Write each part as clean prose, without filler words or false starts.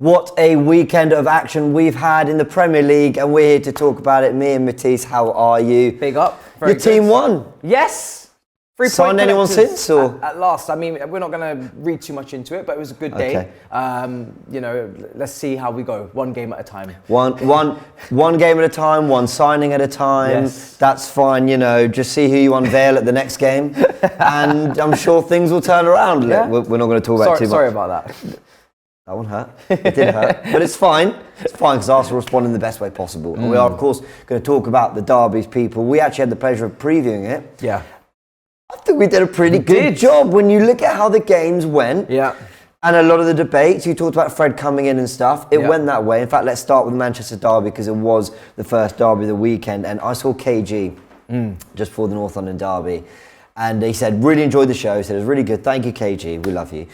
What a weekend of action we've had in the Premier League, and we're here to talk about it. Me and Matisse, how are you? Big up. Your team won. Yes. Signed anyone since? Or? At last. I mean, we're not going to read too much into it, but it was a good day. Okay. Let's see how we go. One game at a time. One game at a time, one signing at a time. Yes. That's fine, just see who you unveil at the next game. And I'm sure things will turn around. Yeah. We're not going to talk about it too much. Sorry about that. That one hurt. It did hurt. But it's fine. It's fine because Arsenal respond in the best way possible. And we are, of course, going to talk about the derbies, people. We actually had the pleasure of previewing it. Yeah. I think we did a pretty good job when you look at how the games went. Yeah. And a lot of the debates, you talked about Fred coming in and stuff. It went that way. In fact, let's start with the Manchester derby because it was the first derby of the weekend. And I saw KG just for the North London derby. And he said, really enjoyed the show. He said, it was really good. Thank you, KG. We love you.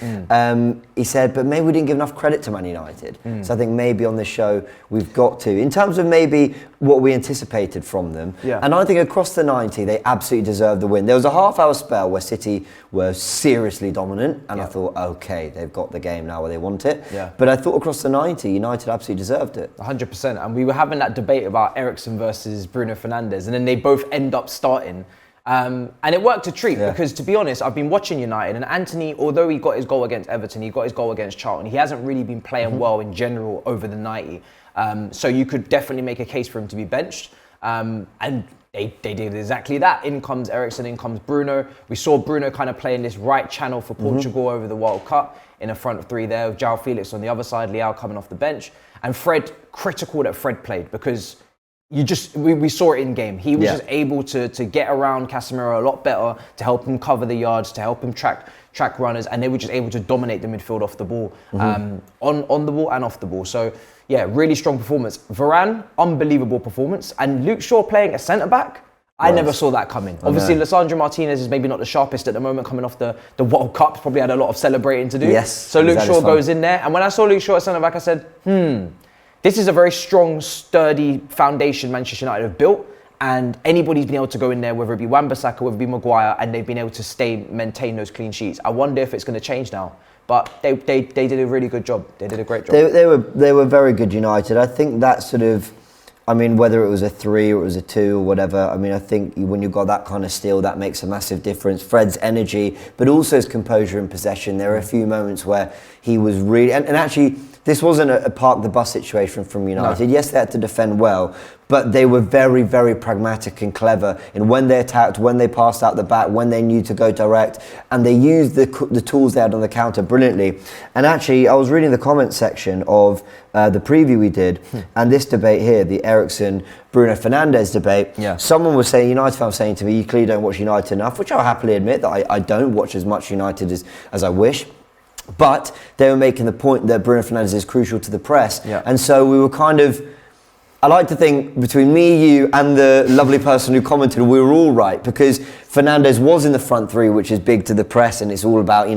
He said, but maybe we didn't give enough credit to Man United. So I think maybe on this show, we've got to. In terms of maybe what we anticipated from them. Yeah. And I think across the 90, they absolutely deserved the win. There was a half-hour spell where City were seriously dominant. And I thought, okay, they've got the game now where they want it. Yeah. But I thought across the 90, United absolutely deserved it. 100%. And we were having that debate about Eriksen versus Bruno Fernandes. And then they both end up starting. And it worked a treat because, to be honest, I've been watching United and Anthony, although he got his goal against Everton, he got his goal against Charlton, he hasn't really been playing well in general over the 90. So you could definitely make a case for him to be benched. And they did exactly that. In comes Eriksen, in comes Bruno. We saw Bruno kind of playing this right channel for Portugal over the World Cup in a front of three there with João Felix on the other side, Leao coming off the bench. And Fred, critical that Fred played because we saw it in game. He was just able to get around Casemiro a lot better, to help him cover the yards, to help him track runners, and they were just able to dominate the midfield off the ball, on the ball and off the ball. So yeah, really strong performance. Varane, unbelievable performance, and Luke Shaw playing a centre back. I never saw that coming. Obviously, Lisandro Martinez is maybe not the sharpest at the moment, coming off the World Cup. Probably had a lot of celebrating to do. Yes. So Luke Shaw goes in there, and when I saw Luke Shaw at centre back, I said, this is a very strong, sturdy foundation Manchester United have built, and anybody's been able to go in there, whether it be Wan-Bissaka, whether it be Maguire, and they've been able to maintain those clean sheets. I wonder if it's going to change now, but they did a really good job. They did a great job. They were very good, United. I think that sort of, whether it was a 3 or it was a 2 or whatever, I think when you've got that kind of steel, that makes a massive difference. Fred's energy, but also his composure in possession. There were a few moments where he was really, and actually, this wasn't a park the bus situation from United. No. Yes, they had to defend well, but they were very, very pragmatic and clever in when they attacked, when they passed out the back, when they knew to go direct, and they used the tools they had on the counter brilliantly. And actually, I was reading the comment section of the preview we did, and this debate here, the Eriksen Bruno Fernandes debate. Yeah. Someone was saying, United fan was saying to me, you clearly don't watch United enough, which I'll happily admit that I don't watch as much United as I wish. But they were making the point that Bruno Fernandes is crucial to the press. Yeah. And so we were kind of, I like to think between me, you and the lovely person who commented, we were all right because Fernandes was in the front three, which is big to the press, and it's all about,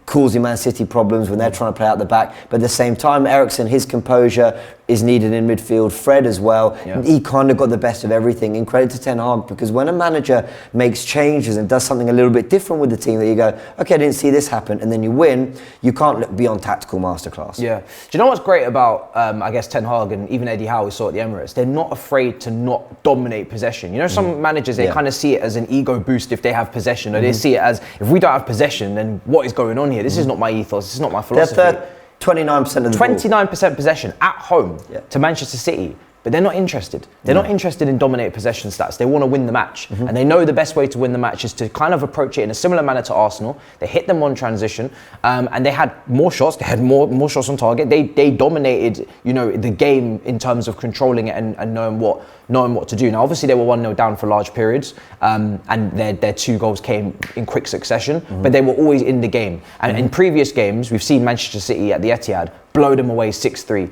causing Man City problems when they're trying to play out the back. But at the same time, Eriksen, his composure is needed in midfield. Fred as well. Yeah. He kind of got the best of everything. And credit to Ten Hag, because when a manager makes changes and does something a little bit different with the team, that you go, okay, I didn't see this happen, and then you win, you can't look beyond tactical masterclass. Yeah. Do you know what's great about, Ten Hag and even Eddie Howe we saw at the Emirates? They're not afraid to not dominate possession. Some managers, they kind of see it as an ego boost if they have possession, or they see it as, if we don't have possession, then what is going on here? This is not my ethos. This is not my philosophy. They're 29% of the 29% possession at home to Manchester City. But they're not interested. They're not interested in dominate possession stats. They want to win the match. And they know the best way to win the match is to kind of approach it in a similar manner to Arsenal. They hit them on transition, and they had more shots. They had more shots on target. They dominated, the game in terms of controlling it and knowing what to do. Now, obviously, they were 1-0 down for large periods, and their 2 goals came in quick succession, but they were always in the game. And in previous games, we've seen Manchester City at the Etihad blow them away 6-3,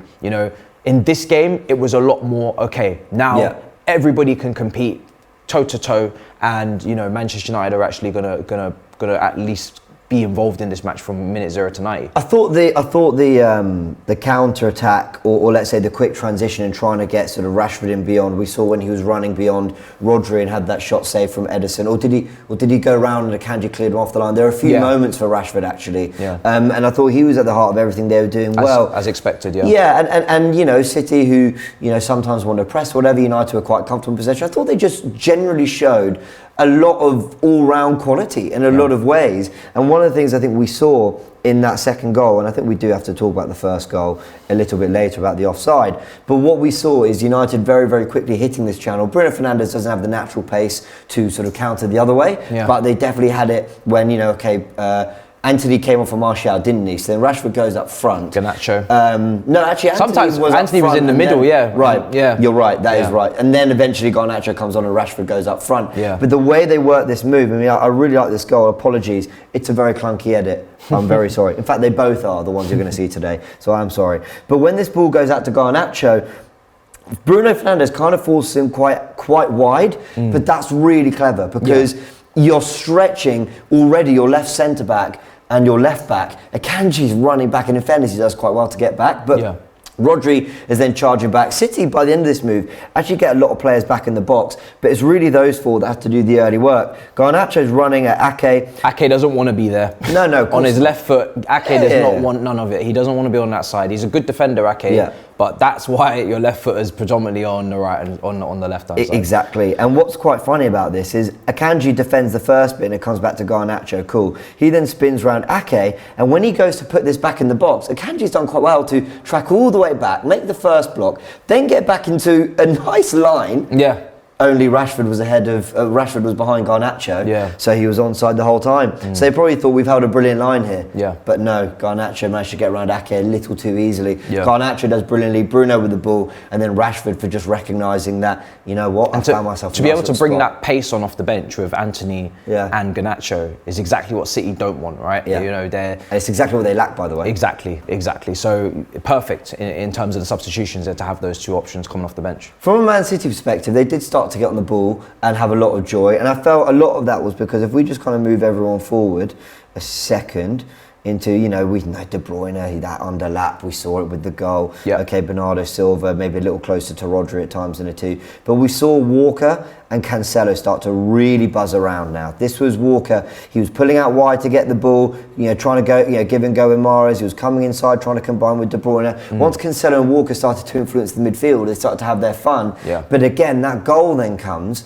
In this game, it was a lot more, okay, now everybody can compete toe-to-toe, and, Manchester United are actually gonna at least be involved in this match from minute 0 to 90. I thought the counter attack, or let's say the quick transition and trying to get sort of Rashford in beyond. We saw when he was running beyond Rodri and had that shot saved from Ederson, or did he go around and Akanji cleared him off the line? There are a few moments for Rashford actually, and I thought he was at the heart of everything they were doing well, as expected. And you know, City, who you know sometimes want to press whatever, United were quite comfortable in possession. I thought they just generally showed a lot of all-round quality in a lot of ways. And one of the things I think we saw in that second goal, and I think we do have to talk about the first goal a little bit later about the offside, but what we saw is United very, very quickly hitting this channel. Bruno Fernandes doesn't have the natural pace to sort of counter the other way, but they definitely had it when, you know, Anthony came off of Martial, didn't he? So then Rashford goes up front. Garnacho. No, actually, sometimes Anthony was in the middle, Right, you're right, that is right. And then eventually Garnacho comes on and Rashford goes up front. But the way they work this move, I mean, I really like this goal. Apologies, it's a very clunky edit. I'm very sorry. In fact, they both are the ones you're going to see today, so I'm sorry. But when this ball goes out to Garnacho, Bruno Fernandes kind of falls him quite wide, but that's really clever because you're stretching already your left centre-back and your left-back. Akanji's running back, and in fairness, he does quite well to get back, but Rodri is then charging back. City, by the end of this move, actually get a lot of players back in the box, but it's really those four that have to do the early work. Garnacho's running at Ake. Ake doesn't want to be there. No. On his left foot, Ake does not want none of it. He doesn't want to be on that side. He's a good defender, Ake. But that's why your left foot is predominantly on the right and on the left hand side. Exactly. And what's quite funny about this is Akanji defends the first bit and it comes back to Garnacho. Cool. He then spins round Ake, and when he goes to put this back in the box, Akanji's done quite well to track all the way back, make the first block, then get back into a nice line. Only Rashford was ahead of Rashford was behind Garnacho, so he was onside the whole time. So they probably thought we've held a brilliant line here, but no, Garnacho managed to get around Ake a little too easily. Garnacho does brilliantly, Bruno with the ball, and then Rashford for just recognising that, you know what, I found myself to be able to bring that pace on off the bench with Anthony and Garnacho is exactly what City don't want, right? You know, and it's exactly what they lack, by the way. Exactly. So perfect in terms of the substitutions there to have those two options coming off the bench. From a Man City perspective, they did start to get on the ball and have a lot of joy, and I felt a lot of that was because if we just kind of move everyone forward a second into, you know, we know De Bruyne, that underlap, we saw it with the goal. Okay, Bernardo Silva maybe a little closer to Rodri at times than a two, but we saw Walker and Cancelo start to really buzz around now. This was Walker, he was pulling out wide to get the ball, you know, trying to go, you know, give and go with Mahrez, he was coming inside trying to combine with De Bruyne. Once Cancelo and Walker started to influence the midfield, they started to have their fun. But again, that goal then comes.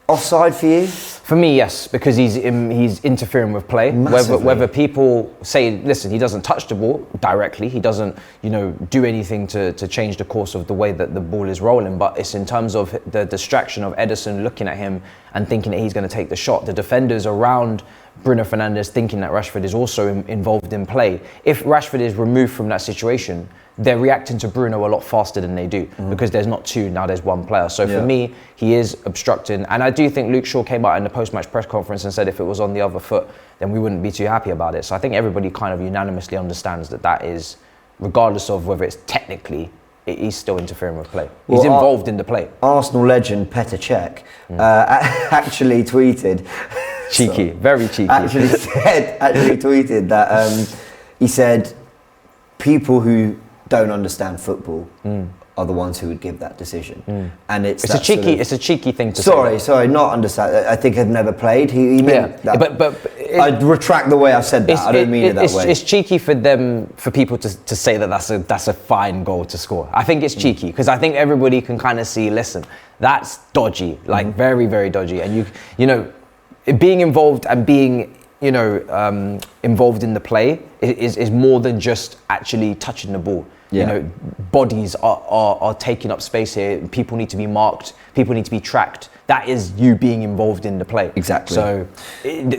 Offside for you? For me, yes, because he's interfering with play. Whether people say, listen, he doesn't touch the ball directly, he doesn't, you know, do anything to change the course of the way that the ball is rolling, but it's in terms of the distraction of Ederson looking at him and thinking that he's going to take the shot. The defenders around Bruno Fernandes thinking that Rashford is also involved in play. If Rashford is removed from that situation, they're reacting to Bruno a lot faster than they do because there's not two, now there's one player. So for me, he is obstructing. And I do think Luke Shaw came out in the post-match press conference and said if it was on the other foot, then we wouldn't be too happy about it. So I think everybody kind of unanimously understands that is, regardless of whether it's technically, he's still interfering with play. He's involved in the play. Arsenal legend Petr Cech actually tweeted... Cheeky, very cheeky. Actually tweeted that he said people who don't understand football are the ones who would give that decision, and it's a cheeky thing to say. Sorry, not understand. I think I've never played. He meant that. But I'd retract the way I said that. I don't mean it that way. It's cheeky for people to say that that's a fine goal to score. I think it's cheeky because I think everybody can kind of see. Listen, that's dodgy, like very, very dodgy, and you know, being involved and being, you know, involved in the play is more than just actually touching the ball. You know, bodies are taking up space here. People need to be marked. People need to be tracked. That is you being involved in the play. Exactly. So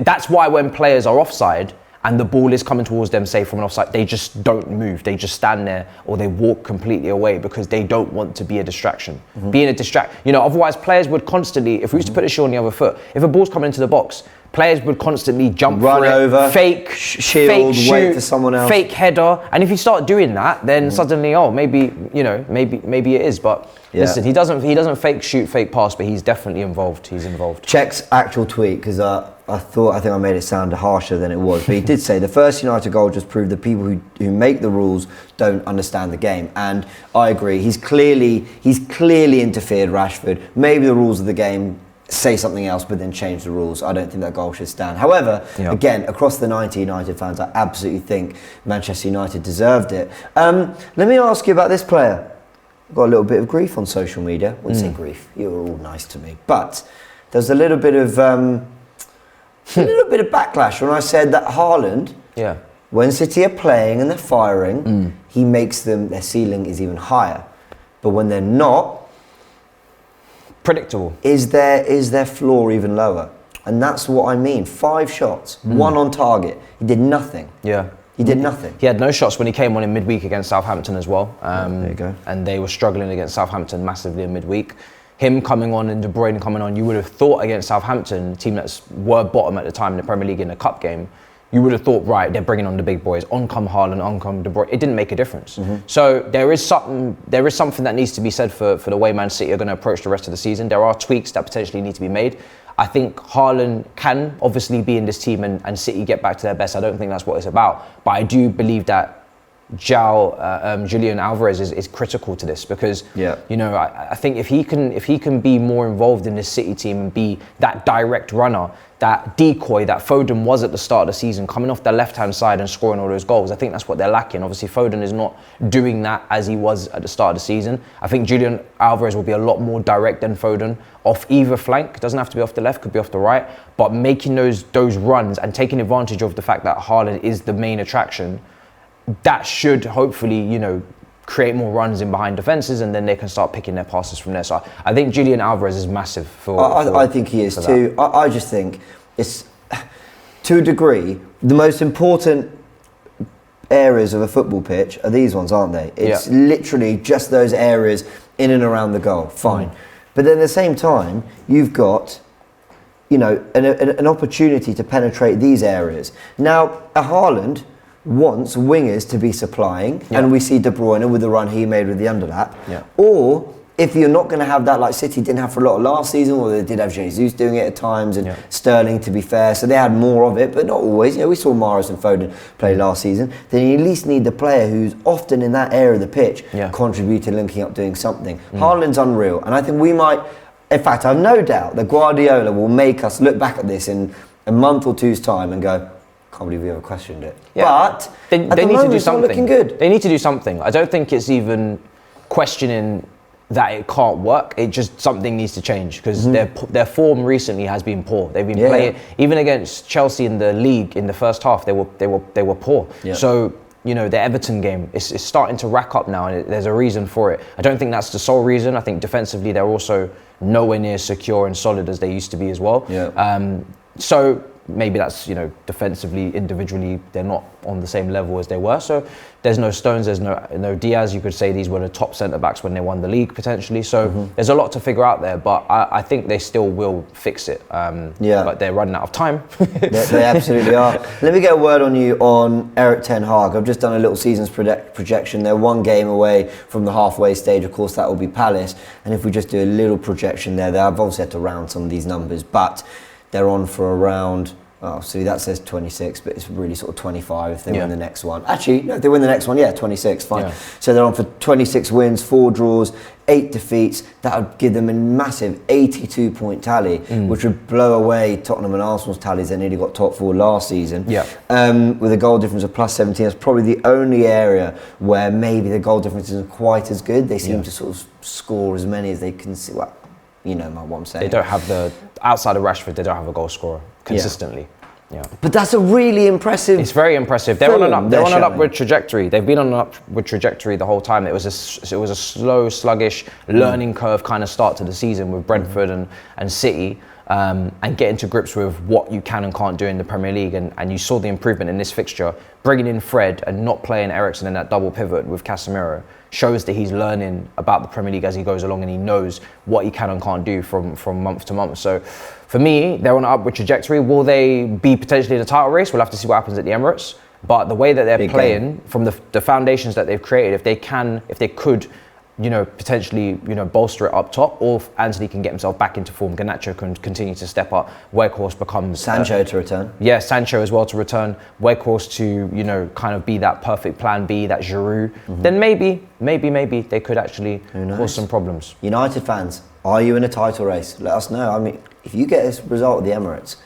that's why when players are offside and the ball is coming towards them, say from an offside, they just don't move. They just stand there or they walk completely away because they don't want to be a distraction. Being a distract, you know, otherwise players would constantly, if we used to put a shoe on the other foot, if a ball's coming into the box, Players would constantly jump Run for it, over, fake, shield, fake wait shoot, for someone else. fake header. And if you start doing that, then suddenly, maybe it is. But listen, he doesn't fake shoot, fake pass, but he's definitely involved. He's involved. Check's actual tweet, because I think I made it sound harsher than it was, but he did say the first United goal just proved that people who make the rules don't understand the game, and I agree. He's clearly interfered, Rashford. Maybe the rules of the game say something else, but then change the rules. I don't think that goal should stand. However, again, across the 90 United fans, I absolutely think Manchester United deserved it. Let me ask you about this player. Got a little bit of grief on social media. I wouldn't say grief. You were all nice to me, but there's a little bit of backlash when I said that Haaland, when City are playing and they're firing, he makes their ceiling is even higher. But when they're not, predictable. Is their floor even lower? And that's what I mean. 5 shots, 1 on target. He did nothing. Yeah. He did nothing. He had no shots when he came on in midweek against Southampton as well. There you go. And they were struggling against Southampton massively in midweek. Him coming on and De Bruyne coming on, you would have thought against Southampton, a team that were bottom at the time in the Premier League in the cup game, you would have thought, right, they're bringing on the big boys. On come Haaland, on come De Bruyne. It didn't make a difference. So there is something that needs to be said for the way Man City are going to approach the rest of the season. There are tweaks that potentially need to be made. I think Haaland can obviously be in this team and City get back to their best. I don't think that's what it's about. But I do believe that Julian Alvarez is critical to this because I think if he can be more involved in this City team and be that direct runner, that decoy that Foden was at the start of the season, coming off the left-hand side and scoring all those goals, I think that's what they're lacking. Obviously, Foden is not doing that as he was at the start of the season. I think Julian Alvarez will be a lot more direct than Foden off either flank. It doesn't have to be off the left, could be off the right, but making those runs and taking advantage of the fact that Haaland is the main attraction, that should hopefully, create more runs in behind defences, and then they can start picking their passes from there. So I think Julian Alvarez is massive I think he is too. I just think it's, to a degree, the most important areas of a football pitch are these ones, aren't they? It's literally just those areas in and around the goal. Fine. But then at the same time, you've got an opportunity to penetrate these areas. Now, a Haaland wants wingers to be supplying, and we see De Bruyne with the run he made with the underlap. Or if you're not going to have that, like City didn't have for a lot of last season, or they did have Jesus doing it at times, and Sterling, to be fair, so they had more of it, but not always. We saw Mahrez and Foden play last season. Then you at least need the player who's often in that area of the pitch, contributing, linking up, doing something. Haaland's unreal, and I think we might. In fact, I've no doubt that Guardiola will make us look back at this in a month or two's time and go, can't believe we ever questioned it. But they need to do something. Looking good. They need to do something. I don't think it's even questioning that it can't work. It just, something needs to change because their form recently has been poor. They've been playing, even against Chelsea in the league in the first half, they were poor. So the Everton game is starting to rack up now, and there's a reason for it. I don't think that's the sole reason. I think defensively they're also nowhere near secure and solid as they used to be as well. So maybe that's, defensively, individually, they're not on the same level as they were. So there's no Stones, there's no Diaz. You could say these were the top centre-backs when they won the league, potentially. So there's a lot to figure out there, but I think they still will fix it. But they're running out of time. They absolutely are. Let me get a word on you on Erik ten Hag. I've just done a little season's projection. They're 1 game away from the halfway stage. Of course, that will be Palace. And if we just do a little projection there, I've obviously had to round some of these numbers, but they're on for around, see, that says 26, but it's really sort of 25 if they win the next one. Actually, no, if they win the next one, 26, fine. So they're on for 26 wins, 4 draws, 8 defeats. That would give them a massive 82-point tally, which would blow away Tottenham and Arsenal's tallies. They nearly got top 4 last season. With a goal difference of plus 17, that's probably the only area where maybe the goal difference isn't quite as good. They seem to sort of score as many as they can see. Well, you know what I'm saying. They don't have outside of Rashford, they don't have a goal scorer consistently. But that's a really impressive. It's very impressive. They're on an upward trajectory. They've been on an upward trajectory the whole time. It was a slow, sluggish learning curve kind of start to the season with Brentford and City, and getting to grips with what you can and can't do in the Premier League. And you saw the improvement in this fixture. Bringing in Fred and not playing Eriksen in that double pivot with Casemiro shows that he's learning about the Premier League as he goes along, and he knows what he can and can't do from month to month. So for me, they're on an upward trajectory. Will they be potentially in the title race? We'll have to see what happens at the Emirates. But the way that they're playing, from the foundations that they've created, if they could, potentially, bolster it up top, or if Antony can get himself back into form, Garnacho can continue to step up, Weghorst becomes... Sancho to return. Yeah, Sancho as well to return, Weghorst to, kind of be that perfect plan B, that Giroud, then maybe they could actually cause some problems. United fans, are you in a title race? Let us know. I mean, if you get this result at the Emirates,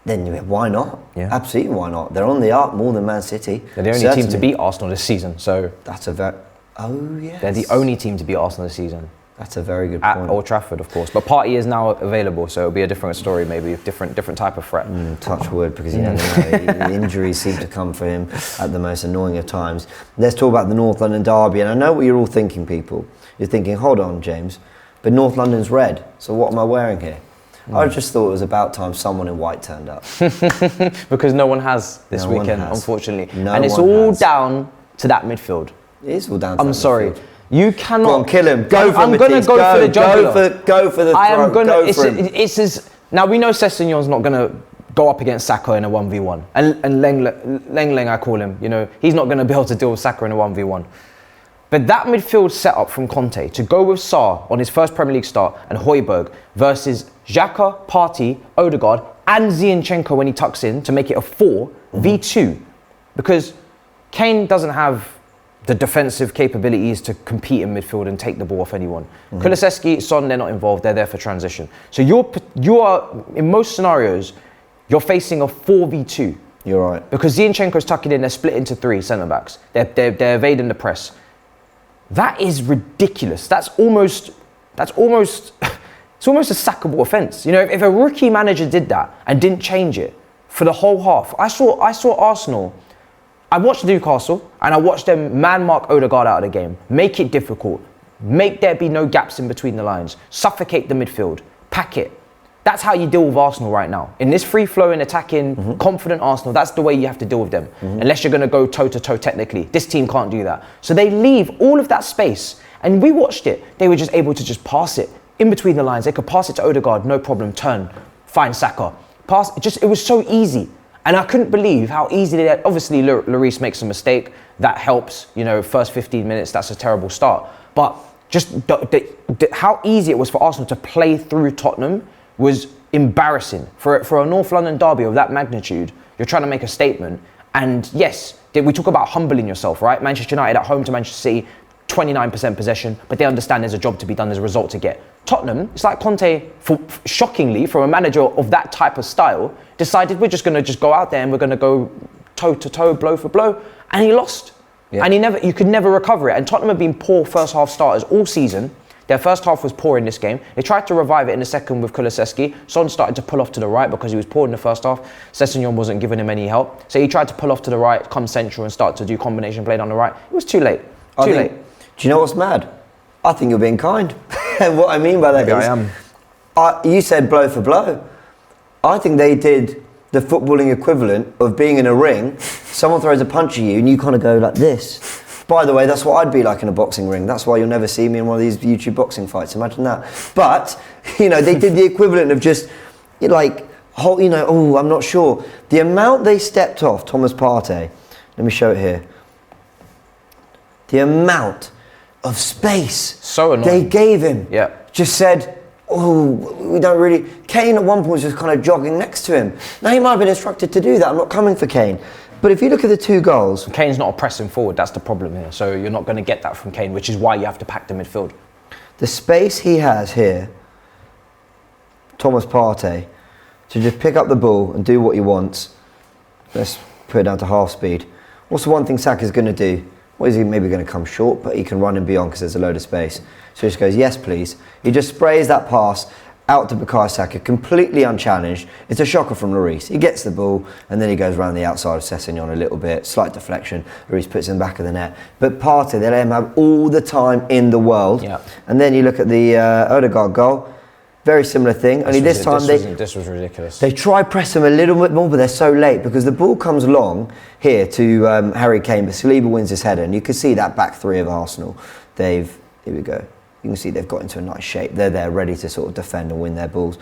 then why not? Yeah. Absolutely, why not? They're on the up more than Man City. They're the only team to beat Arsenal this season, so... That's a very... Oh, yes. They're the only team to beat Arsenal this season. That's a very good point. At Old Trafford, of course. But Partey is now available, so it'll be a different story, maybe, different type of threat. Touch wood, because you never know. The injuries seem to come for him at the most annoying of times. Let's talk about the North London derby, and I know what you're all thinking, people. You're thinking, hold on, James, but North London's red, so what am I wearing here? I just thought it was about time someone in white turned up. Because no one has this weekend, unfortunately. And it's all down to that midfield. It is all down to that midfield. I'm sorry. You cannot... Go on, kill him. Go for him, I'm going to go for the jugular. Go for the throat. I am going to... for him. It's as... Now, we know Sessegnon's not going to go up against Saka in a 1v1. And Leng, I call him, he's not going to be able to deal with Saka in a 1v1. But that midfield setup from Conte, to go with Sarr on his first Premier League start and Højbjerg versus Xhaka, Partey, Odegaard and Zinchenko when he tucks in to make it a 4v2. Because Kane doesn't have the defensive capabilities to compete in midfield and take the ball off anyone. Kulusevski, Son, they're not involved. They're there for transition. So you are, in most scenarios, you're facing a 4v2. You're right. Because Zinchenko's tucking in, they're split into 3 centre-backs. They're evading the press. That is ridiculous. That's almost it's almost a sackable offence. If a rookie manager did that and didn't change it for the whole half, I saw Arsenal. I watched Newcastle and I watched them man-mark Odegaard out of the game, make it difficult, make there be no gaps in between the lines, suffocate the midfield, pack it. That's how you deal with Arsenal right now. In this free-flowing, attacking, confident Arsenal, that's the way you have to deal with them. Unless you're going to go toe-to-toe technically. This team can't do that. So they leave all of that space. And we watched it. They were just able to just pass it in between the lines. They could pass it to Odegaard, no problem, turn, find Saka. Pass, it was so easy. And I couldn't believe how easy they had. Obviously, Lloris makes a mistake. That helps. First 15 minutes, that's a terrible start. But just how easy it was for Arsenal to play through Tottenham was embarrassing. For a North London derby of that magnitude, you're trying to make a statement. And yes, we talk about humbling yourself, right? Manchester United at home to Manchester City, 29% possession, but they understand there's a job to be done, there's a result to get. Tottenham, it's like Conte, shockingly, from a manager of that type of style, decided we're just going to go out there and we're going to go toe-to-toe, blow for blow, and he lost. Yeah. And you could never recover it. And Tottenham have been poor first half starters all season. Their first half was poor in this game. They tried to revive it in the second with Kulusevski. Son started to pull off to the right because he was poor in the first half. Sessegnon wasn't giving him any help. So he tried to pull off to the right, come central and start to do combination play down the right. It was too late. Too late. Do you know what's mad? I think you're being kind. And what I mean by that Maybe I am. You said blow for blow. I think they did the footballing equivalent of being in a ring. Someone throws a punch at you and you kind of go like this. By the way, that's what I'd be like in a boxing ring. That's why you'll never see me in one of these YouTube boxing fights. Imagine that. But, they did the equivalent of just, I'm not sure. The amount they stepped off Thomas Partey, let me show it here. The amount of space so annoying. They gave him. Yeah. Just said, we don't really... Kane at one point was just kind of jogging next to him. Now, he might have been instructed to do that. I'm not coming for Kane. But if you look at the 2 goals... Kane's not pressing forward, that's the problem here. So you're not going to get that from Kane, which is why you have to pack the midfield. The space he has here, Thomas Partey, to just pick up the ball and do what he wants. Let's put it down to half speed. What's the one thing Saka's going to do? What is he maybe going to come short, but he can run in beyond because there's a load of space. So he just goes, yes, please. He just sprays that pass out to Bukayo Saka, completely unchallenged. It's a shocker from Lloris. He gets the ball, and then he goes around the outside of Sessegnon a little bit, slight deflection. Lloris puts him back of the net. But Partey, they let him have all the time in the world. Yeah. And then you look at the Odegaard goal, very similar thing. Only this time this was ridiculous. They try press him a little bit more, but they're so late because the ball comes long here to Harry Kane, but Saliba wins his header, and you can see that back 3 of Arsenal. Here we go. You can see they've got into a nice shape. They're there ready to sort of defend and win their balls.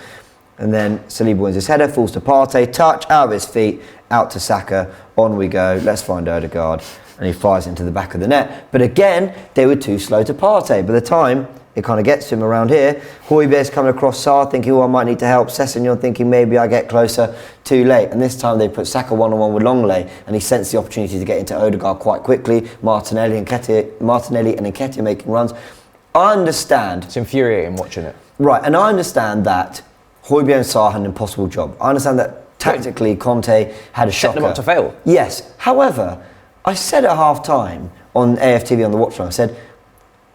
And then Saliba wins his header, falls to Partey, touch, out of his feet, out to Saka, on we go, let's find Odegaard. And he fires into the back of the net. But again, they were too slow to Partey. By the time it kind of gets to him around here, Højbjerg's coming across Sarr, thinking, oh, I might need to help. Sessegnon thinking, maybe I get closer, too late. And this time they put Saka one-on-one with Longley, and he sensed the opportunity to get into Odegaard quite quickly. Martinelli and Nketiah making runs. I understand. It's infuriating watching it. Right, and I understand that Højbjerg and Sarr had an impossible job. I understand that tactically Conte had a shocker. Set them up to fail. Yes. However, I said at half-time on AFTV on the watchline, I said,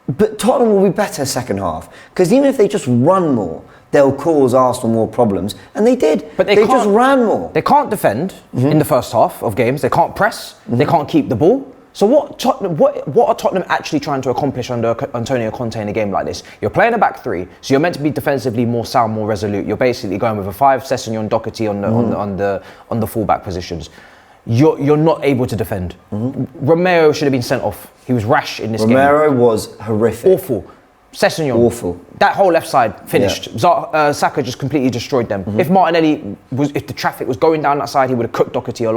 but Tottenham will be better second half. Because even if they just run more, they'll cause Arsenal more problems. And they did. But they just ran more. They can't defend in the first half of games. They can't press. They can't keep the ball. So what are Tottenham actually trying to accomplish under Antonio Conte in a game like this? You're playing a back three, so you're meant to be defensively more sound, more resolute. You're basically going with a 5, Sessegnon, Doherty on the fullback positions. You're not able to defend. Romero should have been sent off. He was rash in this game. Romero was horrific. Awful. Sessegnon. Awful. That whole left side finished. Yeah. Saka just completely destroyed them. If Martinelli if the traffic was going down that side, he would have cooked Doherty a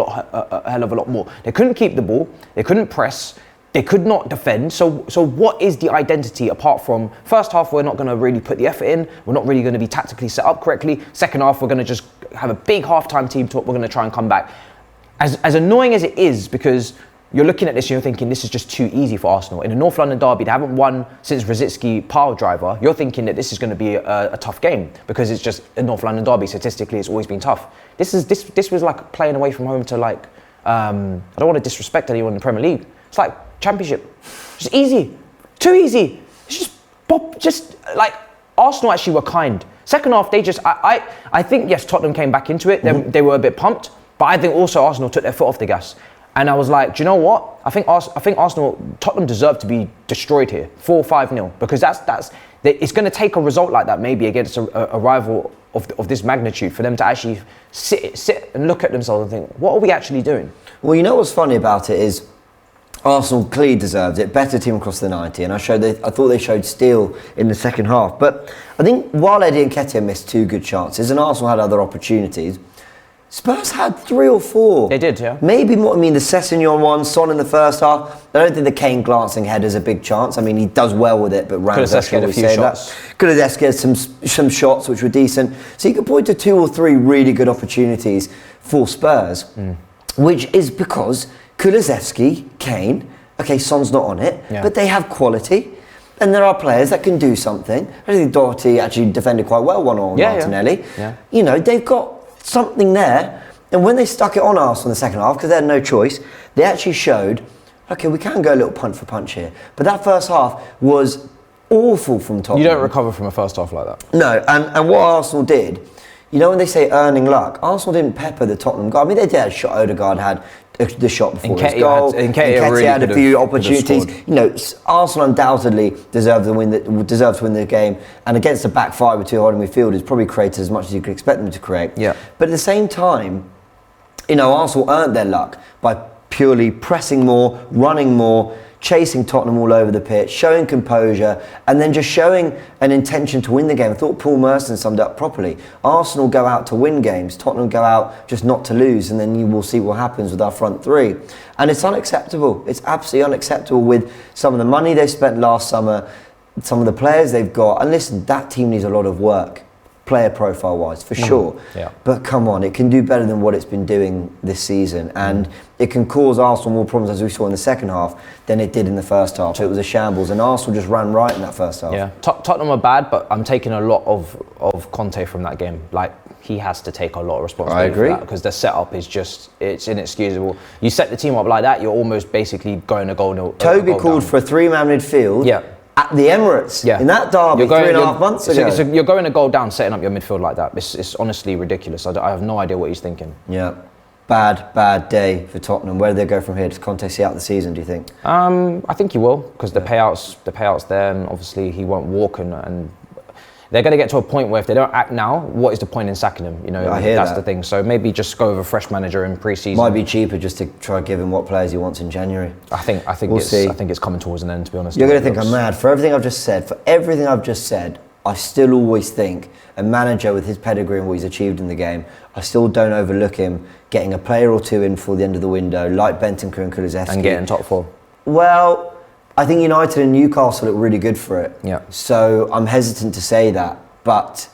hell of a lot more. They couldn't keep the ball. They couldn't press. They could not defend. So what is the identity apart from first half? We're not going to really put the effort in. We're not really going to be tactically set up correctly. Second half, we're going to just have a big halftime team talk. We're going to try and come back. As annoying as it is, because you're looking at this and you're thinking this is just too easy for Arsenal. In a North London derby, they haven't won since Rosicky pile driver. You're thinking that this is going to be a tough game because it's just a North London derby. Statistically, it's always been tough. This was like playing away from home to I don't want to disrespect anyone in the Premier League. It's like Championship. Just easy. Too easy. It's just like Arsenal actually were kind. Second half, they just, I think, yes, Tottenham came back into it. They were a bit pumped. But I think also Arsenal took their foot off the gas. And I was like, do you know what? I think Tottenham deserved to be destroyed here, 4-5-0, because it's going to take a result like that maybe against a rival of this magnitude for them to actually sit and look at themselves and think, what are we actually doing? Well, you know what's funny about it is Arsenal clearly deserved it, better team across the 90, and I thought they showed steel in the second half. But I think while Eddie Nketiah missed 2 good chances and Arsenal had other opportunities, Spurs had 3 or 4. They did, yeah. Maybe more. I mean, the Sessegnon one, Son in the first half. I don't think the Kane glancing header's a big chance. I mean, he does well with it, but Ramsey could have a few shots. Could have escalated some shots which were decent. So you could point to 2 or 3 really good opportunities for Spurs, which is because Kulusevski, Kane, okay, Son's not on it, but they have quality. And there are players that can do something. I think Doherty actually defended quite well on Martinelli. Yeah. You know, they've got something there, and when they stuck it on Arsenal in the second half, because they had no choice, they actually showed, okay, we can go a little punch for punch here. But that first half was awful from Tottenham. You don't recover from a first half like that. No, and what Arsenal did, you know when they say earning luck, Arsenal didn't pepper the Tottenham goal. I mean, they did have a shot, Odegaard had the shot before his goal. Nketiah really had a few opportunities. You know, Arsenal undoubtedly deserved to win the game, and against the back 5 with 2 holding midfielders, probably created as much as you could expect them to create. Yeah. But at the same time, you know, Arsenal earned their luck by purely pressing more, running more, chasing Tottenham all over the pitch, showing composure, and then just showing an intention to win the game. I thought Paul Merson summed up properly. Arsenal go out to win games, Tottenham go out just not to lose, and then you will see what happens with our front 3. And it's unacceptable. It's absolutely unacceptable with some of the money they spent last summer, some of the players they've got. And listen, that team needs a lot of work, player profile wise, for sure. Yeah. But come on, it can do better than what it's been doing this season, and it can cause Arsenal more problems, as we saw in the second half, than it did in the first half. So it was a shambles, and Arsenal just ran right in that first half. Yeah, Tottenham are bad, but I'm taking a lot of Conte from that game. Like, he has to take a lot of responsibility for that, because the setup is just, it's inexcusable. You set the team up like that, you're almost basically going to goal. Toby called for a 3-man midfield. Yeah. At the Emirates, in that derby 3.5 months ago. So you're going a goal down, setting up your midfield like that. It's honestly ridiculous. I have no idea what he's thinking. Yeah, bad day for Tottenham. Where do they go from here? Does Conte see out the season, do you think? I think he will, because the payouts there, and obviously he won't walk, and they're going to get to a point where if they don't act now, what is the point in sacking him? You know, that's the thing. So maybe just go with a fresh manager in pre-season. Might be cheaper just to try and give him what players he wants in January. I think it's coming towards an end, to be honest. You're going to think I'm mad for everything I've just said. I still always think a manager with his pedigree and what he's achieved in the game, I still don't overlook him getting a player or two in for the end of the window, like Bentancur and Kulusevski. And getting top four. Well, I think United and Newcastle look really good for it. Yeah. So I'm hesitant to say that, but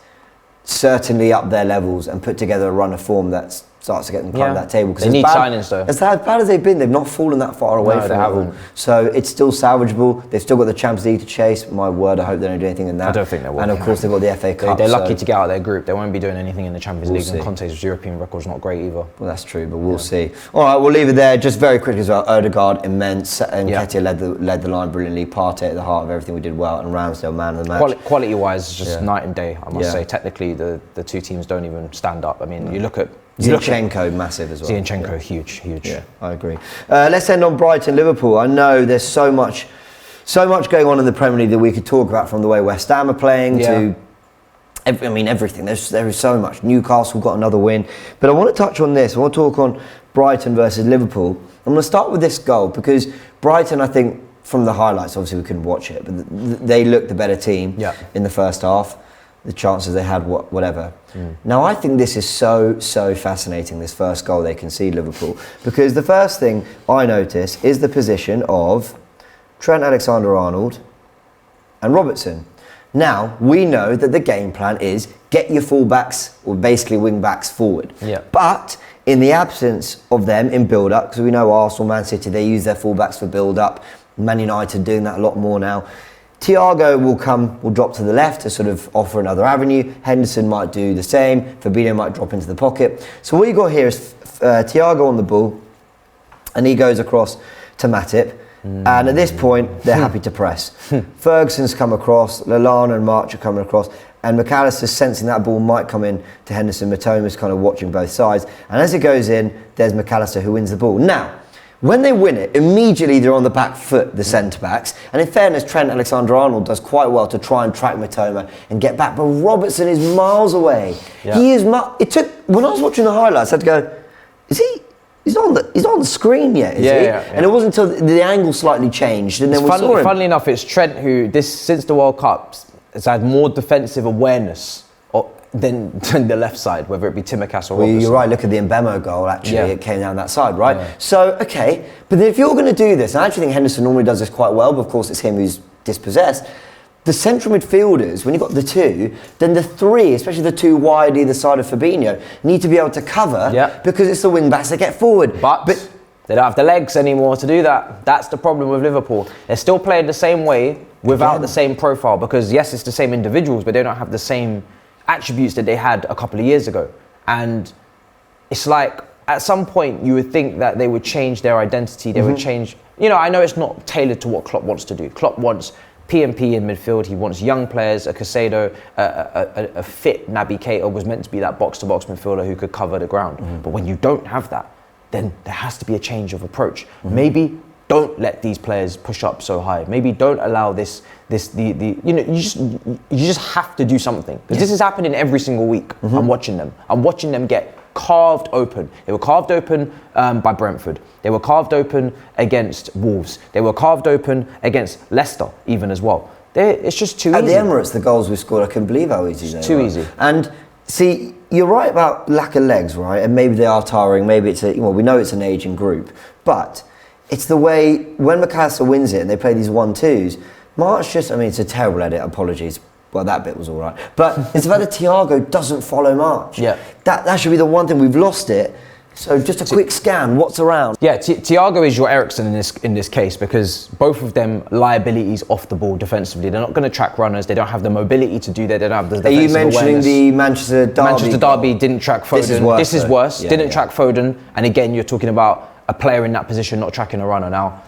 certainly up their levels and put together a run of form that starts to get them climb that table. They need signings though. As bad as they've been, they've not fallen that far away from it all. So it's still salvageable. They've still got the Champions League to chase. My word, I hope they don't do anything in that. I don't think they will. And of course they've got the FA Cup. They're lucky to get out of their group. They won't be doing anything in the Champions League. See. And Conte's European record's not great either. Well, that's true, but we'll see. All right, we'll leave it there. Just very quickly as well, Odegaard, immense. And Nketiah led the line brilliantly. Partey at the heart of everything we did well. And Ramsdale, man of the match. Quality-wise, just night and day, I must say. Technically, the two teams don't even stand up. I mean, you look at... Zinchenko, massive as well. Zinchenko, huge. Yeah, I agree. Let's end on Brighton, Liverpool. I know there's so much going on in the Premier League that we could talk about, from the way West Ham are playing to, everything. There is so much. Newcastle got another win. But I want to touch on this. I want to talk on Brighton versus Liverpool. I'm going to start with this goal because Brighton, I think, from the highlights, obviously we couldn't watch it, but they looked the better team in the first half. The chances they had, whatever. Now, I think this is so fascinating, this first goal they concede, Liverpool, because the first thing I notice is the position of Trent Alexander-Arnold and Robertson. Now, we know that the game plan is get your fullbacks, or basically wing-backs, forward. Yeah. But in the absence of them in build-up, because we know Arsenal, Man City, they use their fullbacks for build-up. Man United doing that a lot more now. Thiago will drop to the left to sort of offer another avenue. Henderson might do the same. Fabinho might drop into the pocket. So what you got here is Thiago on the ball, and he goes across to Matip. And at this point, they're happy to press. Ferguson's come across, Lallana and March are coming across, and McAllister's sensing that ball might come in to Henderson. Matoma's kind of watching both sides. And as it goes in, there's McAllister who wins the ball. Now, when they win it, immediately they're on the back foot, the centre-backs. And in fairness, Trent Alexander-Arnold does quite well to try and track Matoma and get back. But Robertson is miles away. Yeah. He is... When I was watching the highlights, I had to go, is he... He's not on the screen yet, is he? Yeah. And it wasn't until the angle slightly changed and then saw him. Funnily enough, it's Trent who, since the World Cup, has had more defensive awareness than the left side, whether it be Tsimikas or Robertson. You're right, look at the Mbemo goal, actually, it came down that side, right? Yeah. So, okay, but then if you're going to do this, and I actually think Henderson normally does this quite well, but of course it's him who's dispossessed, the central midfielders, when you've got the two, then the three, especially the two wide either side of Fabinho, need to be able to cover because it's the wing-backs that get forward. But they don't have the legs anymore to do that. That's the problem with Liverpool. They're still playing the same way without the same profile, because yes, it's the same individuals, but they don't have the same attributes that they had a couple of years ago. And it's like, at some point you would think that they would change their identity, they would change, I know it's not tailored to what Klopp wants to do. Klopp wants P&P in midfield, he wants young players, a Caicedo, a fit Naby Keita was meant to be that box-to-box midfielder who could cover the ground. But when you don't have that, then there has to be a change of approach. Maybe don't let these players push up so high. Maybe don't allow you just have to do something. Because this is happening every single week. I'm watching them get carved open. They were carved open by Brentford. They were carved open against Wolves. They were carved open against Leicester even as well. It's just too easy. At the Emirates, the goals we scored, I couldn't believe how easy they were. It's too easy. And see, you're right about lack of legs, right? And maybe they are tiring. Maybe we know it's an aging group. But it's the way, when McAllister wins it and they play these 1-2s, March it's a terrible edit, apologies. Well, that bit was all right. But it's about that Thiago doesn't follow March. Yeah. That should be the one thing. We've lost it. So just a quick scan, what's around? Yeah, Thiago is your Eriksen in this case, because both of them liabilities off the ball defensively. They're not going to track runners. They don't have the mobility to do that. They don't have the defensive awareness. Are you mentioning the Manchester Derby? Manchester Derby didn't track Foden. This is worse. Didn't track Foden. And again, you're talking about a player in that position not tracking a runner. Now,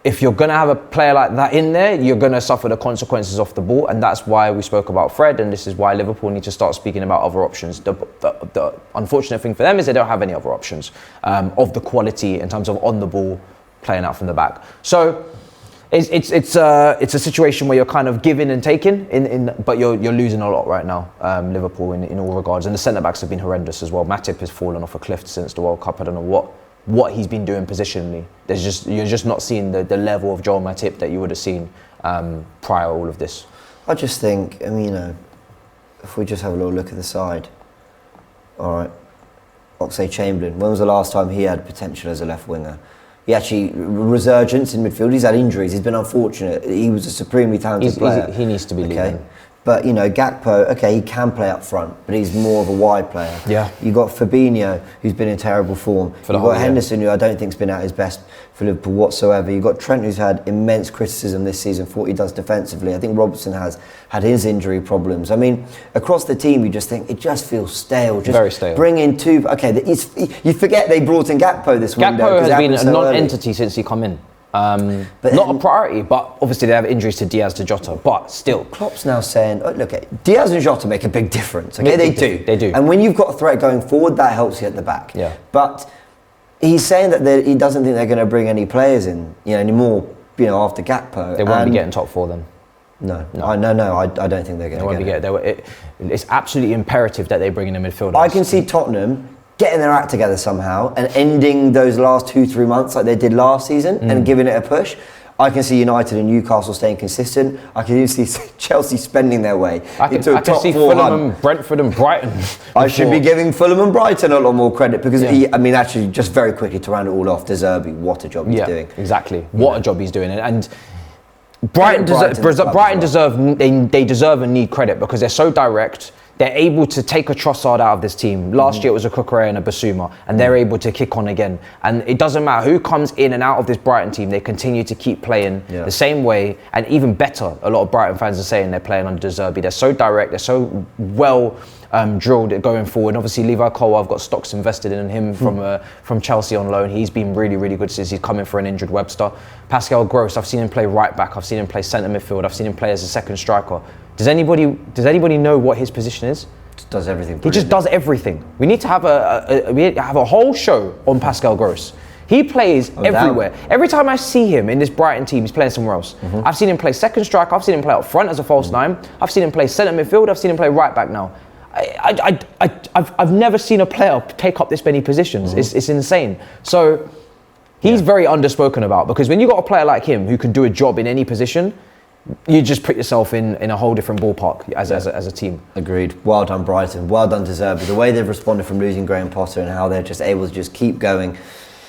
if you're going to have a player like that in there, you're going to suffer the consequences off the ball. And that's why we spoke about Fred. And this is why Liverpool need to start speaking about other options. The unfortunate thing for them is they don't have any other options of the quality in terms of on the ball playing out from the back. So it's a situation where you're kind of giving and taking, but you're losing a lot right now, Liverpool, in all regards. And the centre-backs have been horrendous as well. Matip has fallen off a cliff since the World Cup. I don't know what he's been doing positionally. You're just not seeing the level of Joel Matip that you would have seen prior to all of this. I just think, I mean, if we just have a little look at the side, all right, Oxlade-Chamberlain, when was the last time he had potential as a left winger? He actually, resurgence in midfield, he's had injuries, he's been unfortunate, he was a supremely talented player. He needs to be leaving. But, you know, Gakpo, okay, he can play up front, but he's more of a wide player. Yeah. You've got Fabinho, who's been in terrible form. You've got Henderson, who I don't think's been at his best for Liverpool whatsoever. You've got Trent, who's had immense criticism this season for what he does defensively. I think Robertson has had his injury problems. I mean, across the team, you just think it just feels stale. Just very stale. Bring in two. Okay, you forget they brought in Gakpo this window. Gakpo has been a non-entity since he come in. But not a priority, but obviously they have injuries to Diaz, to Jota, but still. Klopp's now saying, oh, look, Diaz and Jota make a big difference. Okay, they do. And when you've got a threat going forward, that helps you at the back. Yeah. But he's saying that he doesn't think they're going to bring any players in, anymore, after Gakpo. They won't be getting top 4 then. No, I don't think they're going to get it. It's absolutely imperative that they bring in a midfielder. I can see Tottenham getting their act together somehow and ending those last 2-3 months like they did last season and giving it a push. I can see United and Newcastle staying consistent. I can even see Chelsea spending their way into a top 4 see Fulham and Brentford and Brighton. I should be giving Fulham and Brighton a lot more credit because, actually, just very quickly to round it all off, De Zerbi, what a job he's doing. Exactly. What a job he's doing. And Brighton deserve and need credit because they're so direct. They're able to take a Trossard out of this team. Last year it was a Cucurella and a Basuma, and they're able to kick on again. And it doesn't matter who comes in and out of this Brighton team, they continue to keep playing the same way, and even better. A lot of Brighton fans are saying they're playing under De Zerbi. They're so direct, they're so well drilled going forward. Obviously, Levi Cole, I've got stocks invested in him from Chelsea on loan. He's been really, really good since he's come in for an injured Webster. Pascal Gross, I've seen him play right back. I've seen him play centre midfield. I've seen him play as a second striker. Does anybody know what his position is? Just does everything. He just does everything. We need to have a whole show on Pascal Gross. He plays everywhere. Every time I see him in this Brighton team, he's playing somewhere else. I've seen him play second striker. I've seen him play up front as a false 9. I've seen him play centre midfield. I've seen him play right back now. I've never seen a player take up this many positions. It's insane. So he's very underspoken about because when you got a player like him who can do a job in any position, you just put yourself in a whole different ballpark as a team. Agreed. Well done, Brighton. Well done, De Zerbi. The way they've responded from losing Graham Potter and how they're just able to just keep going,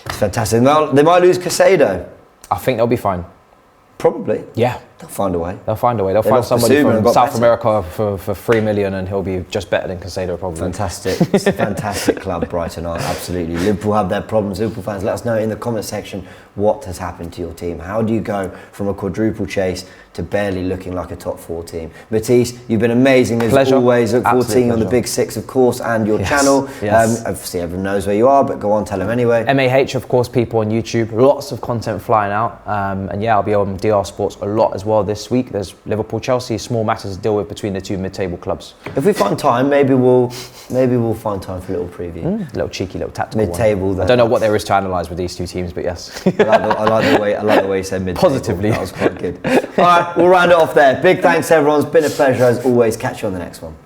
it's fantastic. They might lose Caicedo. I think they'll be fine. Probably. Yeah. They'll find a way. They'll find somebody from South America for 3 million and he'll be just better than Caicedo probably. Fantastic. It's a fantastic club, Brighton are, absolutely. Liverpool have their problems. Liverpool fans, let us know in the comment section what has happened to your team. How do you go from a quadruple chase to barely looking like a top 4 team? Matisse, you've been amazing as always. Look forward to seeing you on the Big Six, of course, and your channel. Obviously, everyone knows where you are, but go on, tell them anyway. MAH, of course, people on YouTube. Lots of content flying out. I'll be on DR Sports a lot as well this week. There's Liverpool, Chelsea, small matters to deal with between the 2 mid-table clubs. If we find time, maybe we'll find time for a little preview. A little cheeky, little tactical mid-table. I don't know what there is to analyse with these 2 teams, but yes. I like the way you said mid-table. Positively. That was quite good. All right, we'll round it off there. Big thanks, everyone. It's been a pleasure as always. Catch you on the next one.